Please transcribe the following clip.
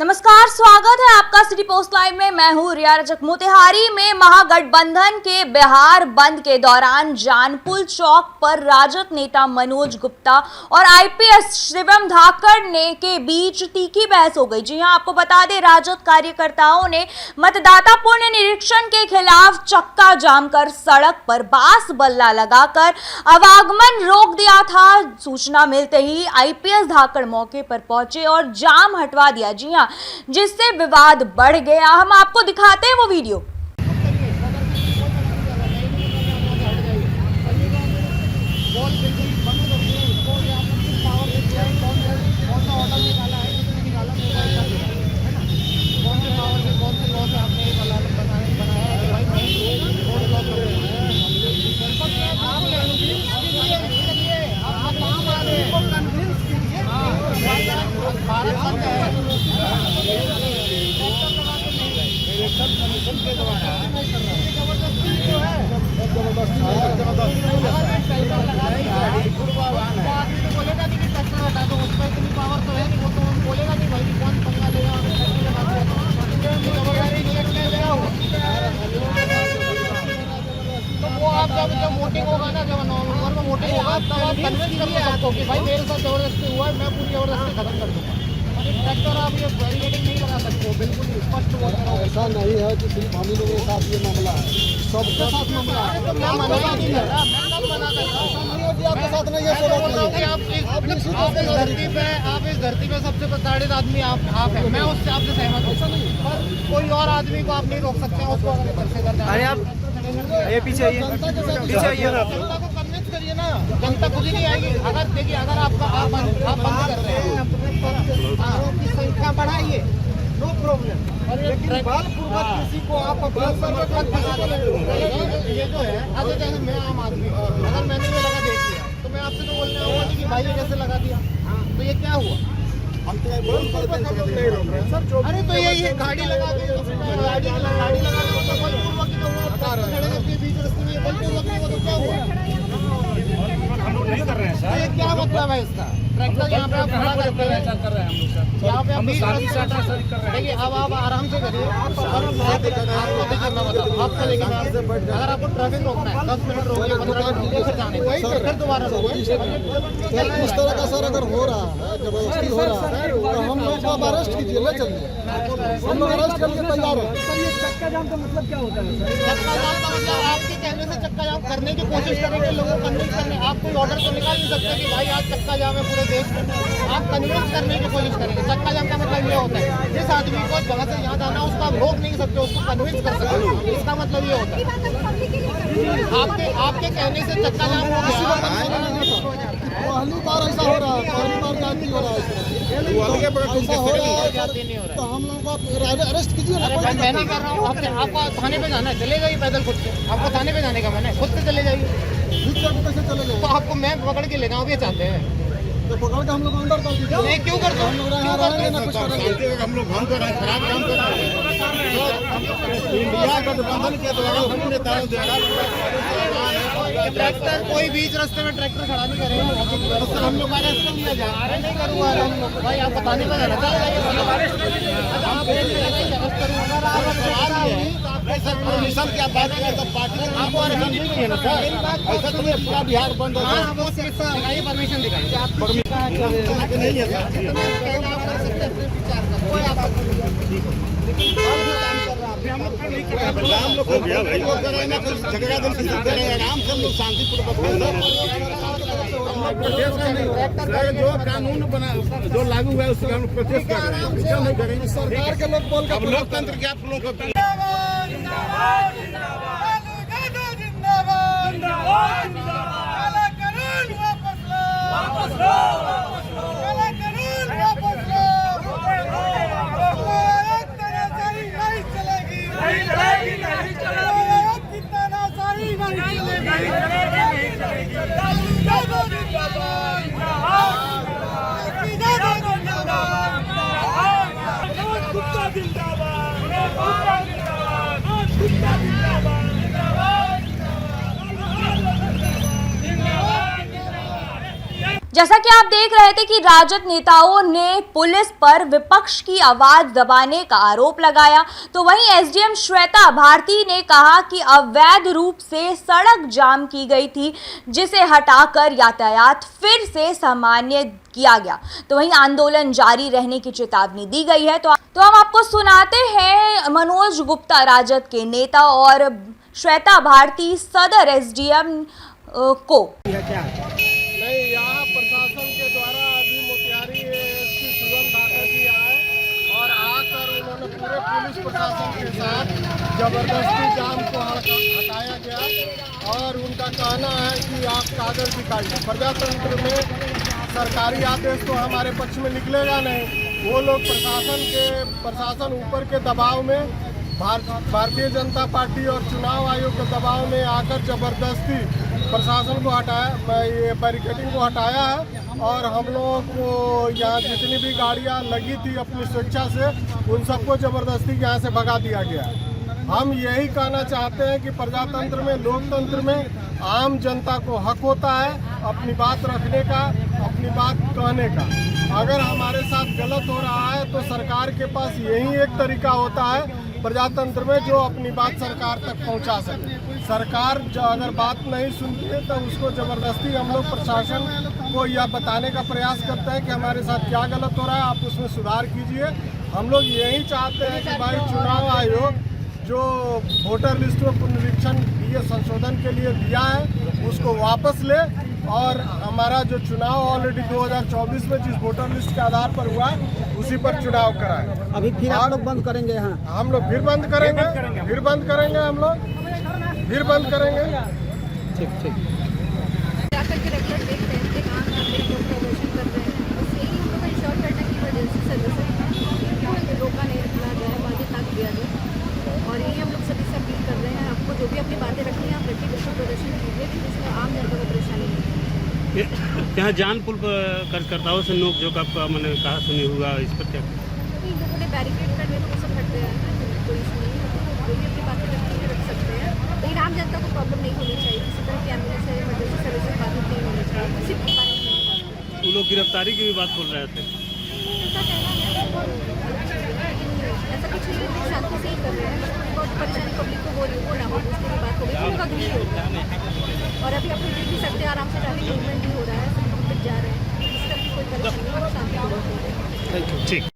नमस्कार, स्वागत है आपका सिटी पोस्ट लाइव में। मैं हूं रिया रजक। मोतिहारी में महागठबंधन के बिहार बंद के दौरान जानपुल चौक पर राजद नेता मनोज गुप्ता और आईपीएस शिवम धाकड़ ने के बीच तीखी बहस हो गई। जी हां, आपको बता दें, राजद कार्यकर्ताओं ने मतदाता पुण्य निरीक्षण के खिलाफ चक्का जाम कर सड़क पर बांस बल्ला लगाकर आवागमन रोक दिया था। सूचना मिलते ही आईपीएस धाकड़ मौके पर पहुंचे और जाम हटवा दिया। जी हां, जिससे विवाद बढ़ गया। हम आपको दिखाते हैं वो वीडियो। जब वोटिंग होगा ना, जब नवंबर में वोटिंग होगा, तब आप कन्विंस करिए आपको कि भाई मेरे साथ जबरदस्ती हुआ है, मैं पूरी जबरदस्ती खत्म कर दूंगा। ट्रैक्टर आप ये बैरिकेडिंग नहीं लगा सकते हो, बिल्कुल स्पष्ट बोल रहा हूँ। ऐसा नहीं है कि सिर्फ हम ही लोगों के साथ ये मामला है, सबके साथ मामला है। तो मैं मना ही नहीं कर रहा, मैं कब मना कर रहा हूँ? आपके साथ नहीं है, आप इस धरती पे सबसे प्रताड़ित आदमी आप हैं। मैं उससे आपसे सहमत हूँ, पर कोई और आदमी को आप नहीं रोक सकते हैं उसको अगर घर से घर जाना। अरे आप ये पीछे आइए, पीछे आइए। जनता को कन्विंस करिए ना, जनता खुद ही नहीं आएगी। अगर देखिए, अगर आप बंद कर रहे हैं की संख्या बढ़ाइए, नो प्रॉब्लम। लेकिन बलपूर्वक किसी को आप ये जो है, अगर जैसे मैं आम आदमी हूँ, अगर मैंने ये लगा देख लिया तो मैं आपसे तो बोलने आऊँगा कि भाई ये कैसे लगा दिया, तो ये क्या हुआ? हम तो अरे तो ये गाड़ी लगा दी, गाड़ी लगा दी तो बलपूर्वक की तो बीच रास्ते में बलपूर्वक नहीं हुआ तो क्या हुआ? नहीं कर रहे हैं सर, ये क्या मतलब है इसका? ट्रैक्टर यहाँ पे आप खड़ा करते हैं, यहाँ पे आप देखिए, अब आप आराम से करिए। आपको देखिए, मैं बताऊँ आपको, देखिए अगर आपको ट्रैफिक रोकना है 10 मिनट रोकिए, 15 मिनट रोकिए, फिर जाने फिर दोबारा रोकिए। इस तरह का सर अगर हो रहा है, जबरदस्ती हो रहा है, तो हम लोग को अरेस्ट कीजिए, ले चलिए, हम लोग अरेस्ट करके तैयार हैं। चक्का जाम का मतलब क्या होता है? चक्का जाम का मतलब आपके कहने से चक्का जाम करने की कोशिश करेंगे, लोगों को कन्विंस करने। आप कोई ऑर्डर तो निकाल नहीं सकते कि भाई आज चक्का जाम है पूरे देश में। आप कन्विंस करने की कोशिश करेंगे। चक्का जाम का मतलब ये होता है, जिस आदमी को जगह से यहाँ जाना उसको आप रोक नहीं सकते, उसको कन्विंस कर सकते हो। इसका मतलब ये होता है, आपके कहने से चक्का जाम हो गया। पहली बार ऐसा हो रहा है, पहली बार जाती हो रहा है, ऐसा हो रहा है, तो हम लोग को अरेस्ट कीजिए ना। मैं नहीं कर रहा हूँ, आपको थाने पे जाना है, चले जाइए पैदल खुद से। आपको थाने पे जाने का मन है, खुद से चले जाइए। कैसे चले गए? तो आपको मैं पकड़ के ले जाऊँ, ये चाहते हैं तो पकड़ के हम लोग अंदर कर दीजिए। नहीं, क्यों कर दो? हम लोग यहाँ रहेंगे ना, कुछ करेंगे। हम लोग भंग कर रहे हैं, खराब काम कर रहे हैं। इंडिया गठबंधन के द्वारा हम नेताओं द्वारा ट्रैक्टर कोई बीच रास्ते में ट्रैक्टर खड़ा नहीं करेगा, उससे हम लोग अरेस्ट कर लिया जाए। नहीं करूँगा हम लोग, भाई आप बताने का रहता परमिशन क्या बात करें, तो पार्टी आपको परमिशन नहीं है ना सर, ऐसा तो नहीं पूरा बिहार बंद है। परमिशन दिखाइए नहीं है आराम लोग जो कानून बना, जो लागू हुआ है उसके हम प्रोटेस्ट कर रहे हैं। क्या नहीं करेंगे? सरकार के लोग बोल अब लोकतंत्र के आप लोग जैसा कि आप देख रहे थे कि राजद नेताओं ने पुलिस पर विपक्ष की आवाज दबाने का आरोप लगाया, तो वहीं एसडीएम श्वेता भारती ने कहा कि अवैध रूप से सड़क जाम की गई थी, जिसे हटाकर यातायात फिर से सामान्य किया गया। तो वहीं आंदोलन जारी रहने की चेतावनी दी गई है। तो हम आपको सुनाते हैं मनोज गुप्ता राजद के नेता और श्वेता भारती सदर एसडीएम को। नहीं, यहाँ प्रशासन के द्वारा अभी मोतिहारी एसपी शिवम धाकर जी आए और आकर उन्होंने पूरे पुलिस प्रशासन के साथ जबरदस्ती जाम को हटाया गया और उनका कहना है कि आप कागज दिखाइए। प्रजातंत्र में सरकारी आदेश तो हमारे पक्ष में निकलेगा नहीं। वो लोग प्रशासन ऊपर के दबाव में भारतीय जनता पार्टी और चुनाव आयोग के दबाव में आकर जबरदस्ती प्रशासन को हटाया, ये बैरिकेडिंग को हटाया है और हम लोगों को यहाँ जितनी भी गाड़ियाँ लगी थी अपनी स्वेच्छा से उन सबको जबरदस्ती यहाँ से भगा दिया गया। हम यही कहना चाहते हैं कि प्रजातंत्र में, लोकतंत्र में आम जनता को हक होता है अपनी बात रखने का, अपनी बात कहने का। अगर हमारे साथ गलत हो रहा है तो सरकार के पास यही एक तरीका होता है प्रजातंत्र में जो अपनी बात सरकार तक पहुंचा सके। सरकार जो अगर बात नहीं सुनती है तो उसको ज़बरदस्ती हम लोग प्रशासन को यह बताने का प्रयास करते हैं कि हमारे साथ क्या गलत हो रहा है, आप उसमें सुधार कीजिए। हम लोग यही चाहते हैं कि भाई चुनाव आयोग जो वोटर लिस्ट में पुनरीक्षण दिए, संशोधन के लिए दिया है, उसको वापस ले और हमारा जो चुनाव ऑलरेडी 2024 में जिस वोटर लिस्ट के आधार पर हुआ है उसी पर चुनाव कराए। अभी फिर आप लोग बंद करेंगे यहाँ? हम लोग फिर बंद करेंगे हम लोग फिर बंद करेंगे। ठीक। जाकर के रेगुलर देख रहे थे कहाँ लोग प्रदर्शन कर रहे हैं, बस यही हम लोग इंश्योर करने की वजह से सर्विस रोका नहीं रखा जाए, बातें ताक दिया जाए और यही हम लोग सभी से अपील कर रहे हैं। आपको जो भी अपनी बातें रखनी है आप रखिए, बिल्कुल प्रदर्शन कीजिए, जिसमें आम जनता को परेशानी नहीं है। यहाँ जानपुल पर कार्यकर्ताओं से नोक झोंक आपका मैंने कहा सुनी हुआ, इस पर क्या? इन लोगों ने बैरिकेड कर दिया तो वो सब हट गया है, कोई इशू नहीं है। जो भी अपनी बातें रखनी है रख सकते हैं, लेकिन आम जनता को प्रॉब्लम नहीं होनी चाहिए। किसी तरह की एम्बुलेंस है, इमरजेंसी सर्विसेज बाधित नहीं होनी चाहिए, किसी भी बात नहीं। वो लोग गिरफ्तारी की भी बात बोल रहे थे। उनका कहना है लेकिन ऐसा कुछ नहीं है, शांति से ही कर रहे हैं। बहुत परेशानी पब्लिक को हो रही है, वो ना हो उसके लिए बात हो गई, उनका दुखी होगा। और अभी आप देख भी सकते हैं आराम से ट्रैफिक मूवमेंट भी हो रहा है, सब लोग जा रहे हैं, इस तरह की कोई परेशानी नहीं, शांति। ठीक।